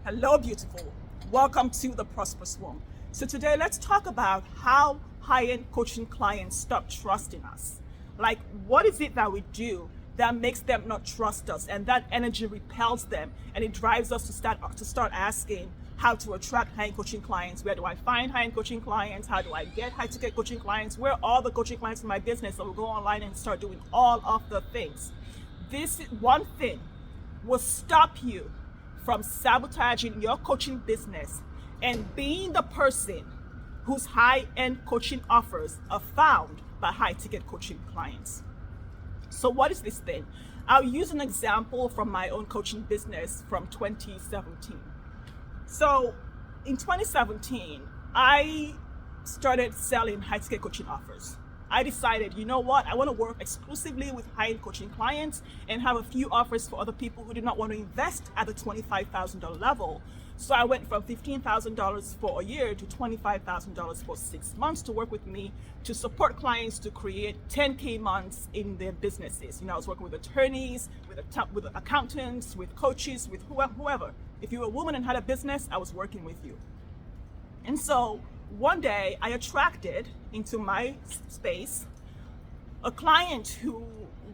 Hello, beautiful. Welcome to the Prosperous Womb. So today, let's talk about how high-end coaching clients stop trusting us. Like, what is it that we do that makes them not trust us, and that energy repels them, and it drives us to start asking how to attract high-end coaching clients. Where do I find high-end coaching clients? How do I get high-ticket coaching clients? Where are all the coaching clients in my business? So we'll go online and start doing all of the things. This one thing will stop you from sabotaging your coaching business and being the person whose high-end coaching offers are found by high-ticket coaching clients. So what is this thing? I'll use an example from my own coaching business from 2017. So in 2017, I started selling high-ticket coaching offers. I decided, you know what, I want to work exclusively with high-end coaching clients and have a few offers for other people who did not want to invest at the $25,000 level. So I went from $15,000 for a year to $25,000 for 6 months to work with me to support clients to create 10K months in their businesses. I was working with attorneys, with accountants, with coaches, with whoever. If you were a woman and had a business, I was working with you. And so one day I attracted into my space a client who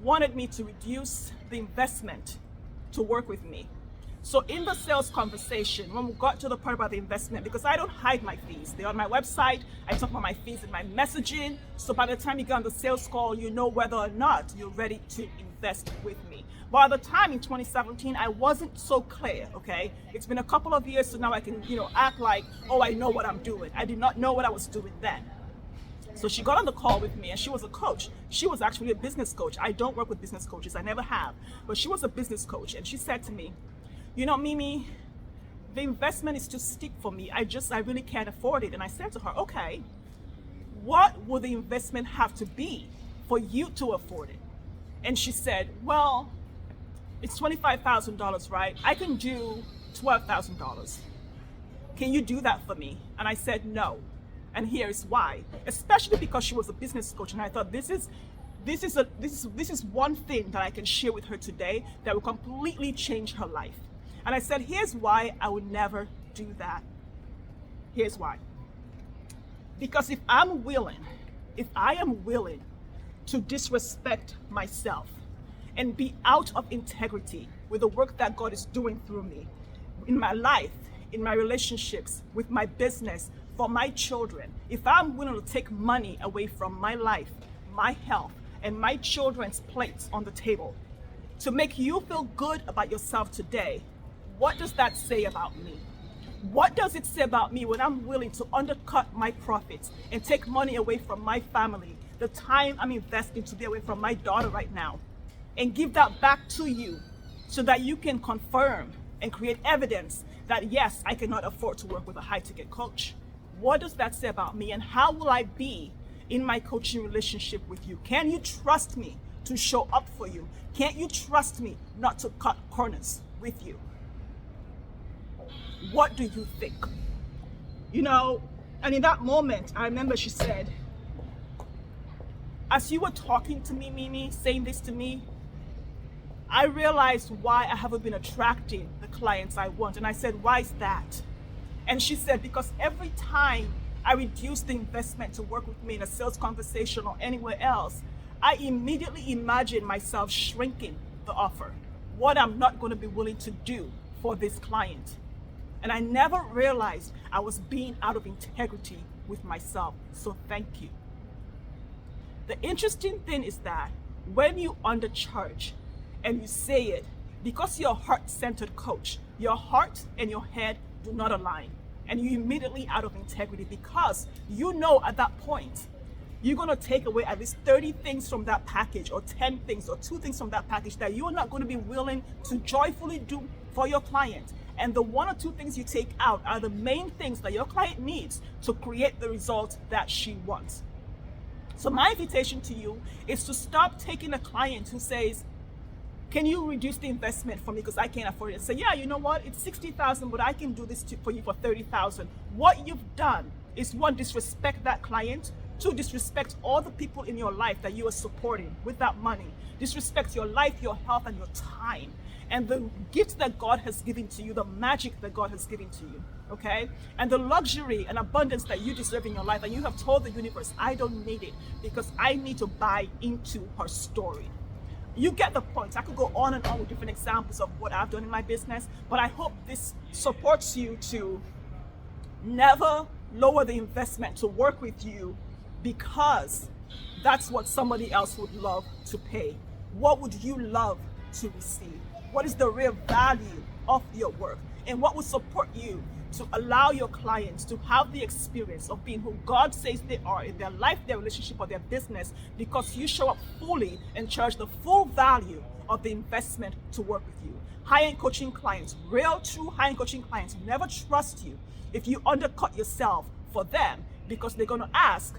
wanted me to reduce the investment to work with me. So in the sales conversation, when we got to the part about the investment, because I don't hide my fees, they're on my website, I talk about my fees in my messaging. So by the time you get on the sales call, you know whether or not you're ready to invest with me. But at the time in 2017, I wasn't so clear, okay? It's been a couple of years, so now I can, act like, oh, I know what I'm doing. I did not know what I was doing then. So she got on the call with me, and she was a coach. She was actually a business coach. I don't work with business coaches, I never have. But she was a business coach, and she said to me, Mimi, the investment is too steep for me. I really can't afford it. And I said to her, okay, what will the investment have to be for you to afford it? And she said, well, it's $25,000, right? I can do $12,000. Can you do that for me? And I said, no. And here's why. Especially because she was a business coach, and I thought this is one thing that I can share with her today that will completely change her life. And I said, here's why I would never do that. Here's why. Because if I am willing to disrespect myself and be out of integrity with the work that God is doing through me, in my life, in my relationships, with my business, for my children, if I'm willing to take money away from my life, my health, and my children's plates on the table to make you feel good about yourself today, what does that say about me? What does it say about me when I'm willing to undercut my profits and take money away from my family, the time I'm investing to be away from my daughter right now, and give that back to you so that you can confirm and create evidence that, yes, I cannot afford to work with a high-ticket coach? What does that say about me, and how will I be in my coaching relationship with you? Can you trust me to show up for you? Can't you trust me not to cut corners with you? What do you think? And in that moment, I remember she said, as you were talking to me, Mimi, saying this to me, I realized why I haven't been attracting the clients I want. And I said, why is that? And she said, because every time I reduce the investment to work with me in a sales conversation or anywhere else, I immediately imagine myself shrinking the offer, what I'm not going to be willing to do for this client. And I never realized I was being out of integrity with myself. So thank you. The interesting thing is that when you undercharge and you say it, because you're a heart-centered coach, your heart and your head do not align. And you're immediately out of integrity, because you know at that point, you're going to take away at least 30 things from that package, or 10 things, or 2 things from that package that you're not going to be willing to joyfully do for your client. And the 1 or 2 things you take out are the main things that your client needs to create the result that she wants. So my invitation to you is to stop taking a client who says, can you reduce the investment for me because I can't afford it? Say, yeah, you know what? It's $60,000, but I can do this for you for $30,000. What you've done is, 1, disrespect that client. 2, disrespect all the people in your life that you are supporting with that money. Disrespect your life, your health, and your time. and the gift that God has given to you, the magic that God has given to you, okay? And the luxury and abundance that you deserve in your life, and you have told the universe, I don't need it because I need to buy into her story. You get the point. I could go on and on with different examples of what I've done in my business, but I hope this supports you to never lower the investment to work with you because that's what somebody else would love to pay. What would you love to receive? What is the real value of your work? And what would support you to allow your clients to have the experience of being who God says they are in their life, their relationship, or their business, because you show up fully and charge the full value of the investment to work with you. High-end coaching clients, real true high-end coaching clients, never trust you if you undercut yourself for them, because they're going to ask,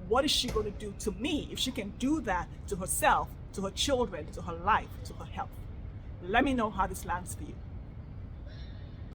what is she going to do to me if she can do that to herself, to her children, to her life, to her health? Let me know how this lands for you.